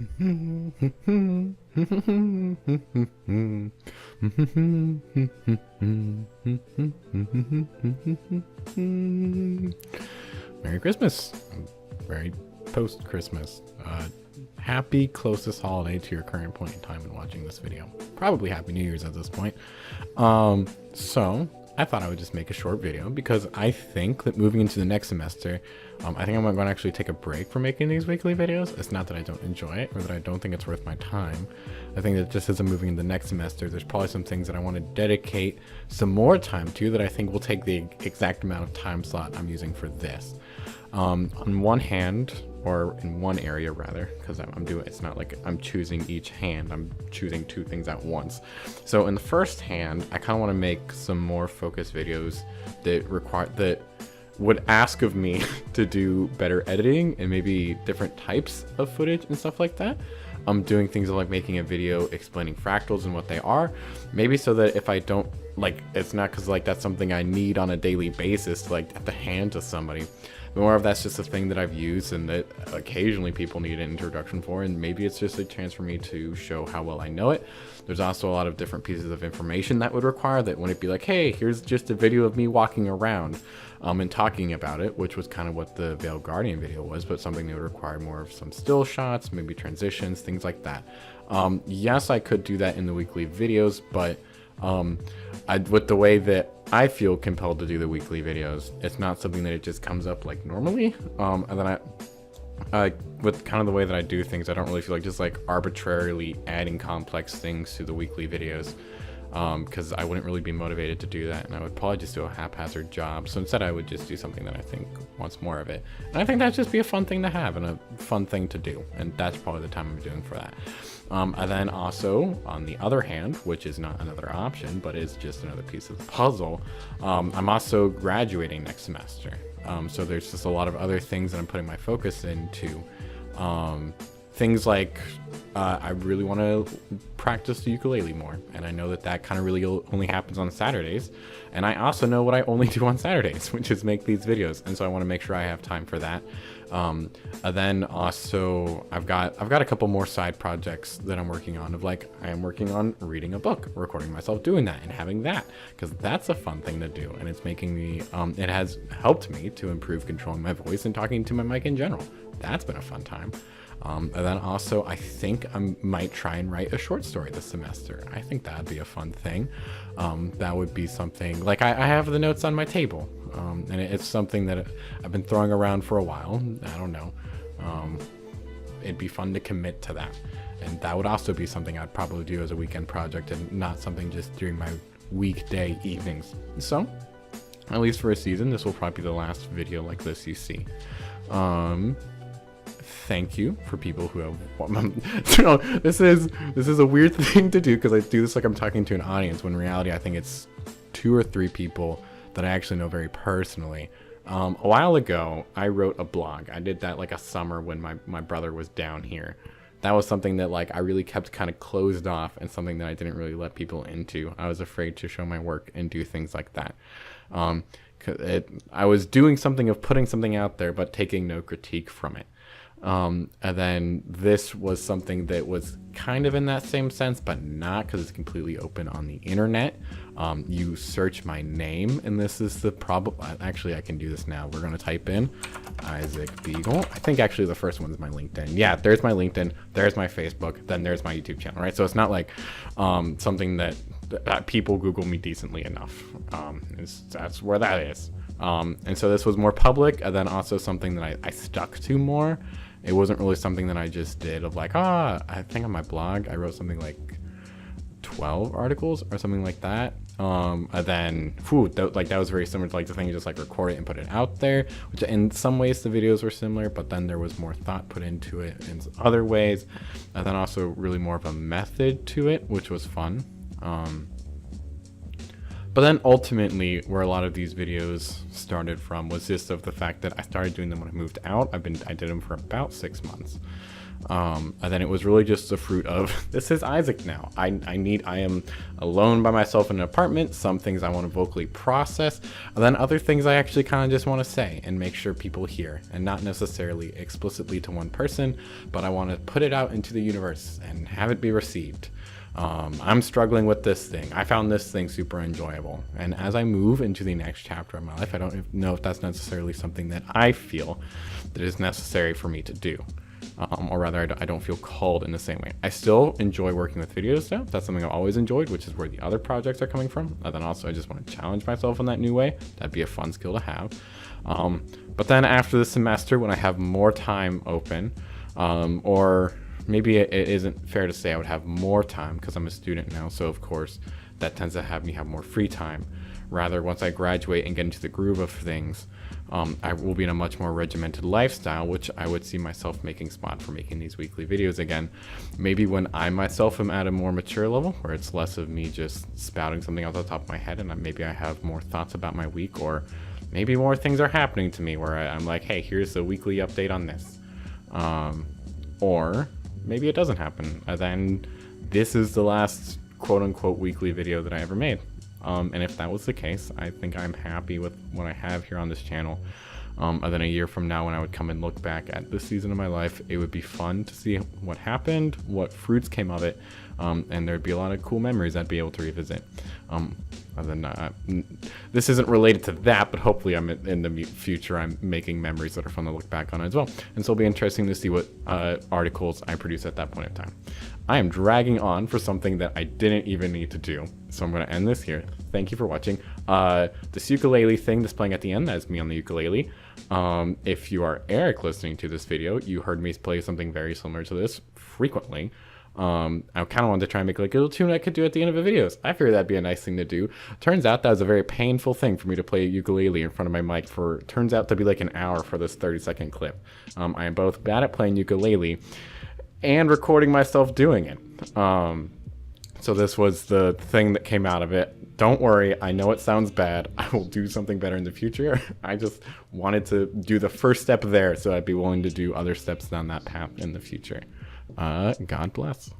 Merry Christmas. Very post-Christmas. Happy closest holiday to your current point in time in watching this video. Probably Happy New Year's at this point. So I thought I would just make a short video because I think that moving into the next semester, I think I'm going to actually take a break from making these weekly videos. It's not that I don't enjoy it or that I don't think it's worth my time. I think that just as I'm moving into the next semester, there's probably some things that I want to dedicate some more time to that I think will take the exact amount of time slot I'm using for this. On one hand, or in one area rather, because I'm doing, it's not like I'm choosing each hand, I'm choosing two things at once. So in the first hand, I kind of want to make some more focused videos that would ask of me to do better editing and maybe different types of footage and stuff like that. I'm doing things like making a video explaining fractals and what they are, maybe so that if I don't, like, it's not because like that's something I need on a daily basis to like have to hand to somebody. More of that's just a thing that I've used and that occasionally people need an introduction for, and maybe it's just a chance for me to show how well I know it. There's also a lot of different pieces of information that would require that wouldn't be like, hey, here's just a video of me walking around and talking about it, which was kind of what the Veiled Guardian video was, but something that would require more of some still shots, maybe transitions, things like that. Yes, I could do that in the weekly videos, but with the way that I feel compelled to do the weekly videos, it's not something that it just comes up like normally. And then with kind of the way that I do things, I don't really feel like just like arbitrarily adding complex things to the weekly videos, because I wouldn't really be motivated to do that, and I would probably just do a haphazard job. So instead I would just do something that I think wants more of it, and I think that'd just be a fun thing to have and a fun thing to do, and that's probably the time I'm doing for that. And then also, on the other hand, which is not another option, but is just another piece of the puzzle, I'm also graduating next semester. So there's just a lot of other things that I'm putting my focus into. Things like, I really want to practice the ukulele more, and I know that that kind of really only happens on Saturdays, and I also know what I only do on Saturdays, which is make these videos, and so I want to make sure I have time for that. And then also I've got a couple more side projects that I'm working on, of like, I am working on reading a book, recording myself doing that and having that, because that's a fun thing to do, and it's making me it has helped me to improve controlling my voice and talking to my mic in general. That's been a fun time. And then also I think I might try and write a short story this semester. I think that'd be a fun thing. That would be something like I have the notes on my table, and it's something that I've been throwing around for a while. I don't know. It'd be fun to commit to that, and that would also be something I'd probably do as a weekend project and not something just during my weekday evenings. So at least for a season, this will probably be the last video like this you see. Thank you for people who have, you know, this is a weird thing to do because I do this like I'm talking to an audience, when in reality I think it's 2 or 3 people that I actually know very personally. A while ago I wrote a blog. I did that like a summer when my brother was down here. That was something that like I really kept kind of closed off, and something that I didn't really let people into. I was afraid to show my work and do things like that. I was doing something of putting something out there but taking no critique from it. And then this was something that was kind of in that same sense, but not, because it's completely open on the internet. You search my name, and this is the problem. Actually, I can do this now. We're going to type in Isaac Beagle. I think actually the first one is my LinkedIn. Yeah, there's my LinkedIn, there's my Facebook, then there's my YouTube channel, right? So it's not like something that people Google me decently enough. That's where that is. And so this was more public, and then also something that I stuck to more. It wasn't really something that I just did of like, I think on my blog I wrote something like 12 articles or something like that. And then that was very similar to like the thing you just like record it and put it out there, which in some ways the videos were similar, but then there was more thought put into it in other ways, and then also really more of a method to it, which was fun. But then ultimately where a lot of these videos started from was just of the fact that I started doing them when I moved out. I did them for about 6 months. And then it was really just the fruit of, this is Isaac now. I am alone by myself in an apartment. Some things I want to vocally process, and then other things I actually kind of just want to say and make sure people hear, and not necessarily explicitly to one person, but I want to put it out into the universe and have it be received. I'm struggling with this thing. I found this thing super enjoyable. And as I move into the next chapter of my life, I don't know if that's necessarily something that I feel that is necessary for me to do. Or rather, I don't feel called in the same way. I still enjoy working with video stuff. That's something I've always enjoyed, which is where the other projects are coming from. And then also, I just want to challenge myself in that new way. That'd be a fun skill to have. But then after the semester, when I have more time open, or maybe it isn't fair to say I would have more time because I'm a student now. So of course, that tends to have me have more free time. Rather, once I graduate and get into the groove of things, I will be in a much more regimented lifestyle, which I would see myself making spot for making these weekly videos again. Maybe when I myself am at a more mature level, where it's less of me just spouting something off the top of my head, and maybe I have more thoughts about my week, or maybe more things are happening to me where I'm like, hey, here's a weekly update on this. Or maybe it doesn't happen, and then this is the last quote-unquote weekly video that I ever made. And if that was the case, I think I'm happy with what I have here on this channel. And then a year from now, when I would come and look back at this season of my life, it would be fun to see what happened, what fruits came of it, and there'd be a lot of cool memories I'd be able to revisit. This isn't related to that, but hopefully in the future I'm making memories that are fun to look back on as well. And so it'll be interesting to see what articles I produce at that point in time. I am dragging on for something that I didn't even need to do, so I'm going to end this here. Thank you for watching. This ukulele thing displaying at the end, that is me on the ukulele. If you are Eric listening to this video, you heard me play something very similar to this frequently. I kind of wanted to try and make like a little tune I could do at the end of the videos. I figured that'd be a nice thing to do. Turns out that was a very painful thing for me to play a ukulele in front of my mic for, turns out to be like an hour for this 30-second clip. I am both bad at playing ukulele and recording myself doing it. So this was the thing that came out of it. Don't worry, I know it sounds bad. I will do something better in the future. I just wanted to do the first step there, so I'd be willing to do other steps down that path in the future. God bless.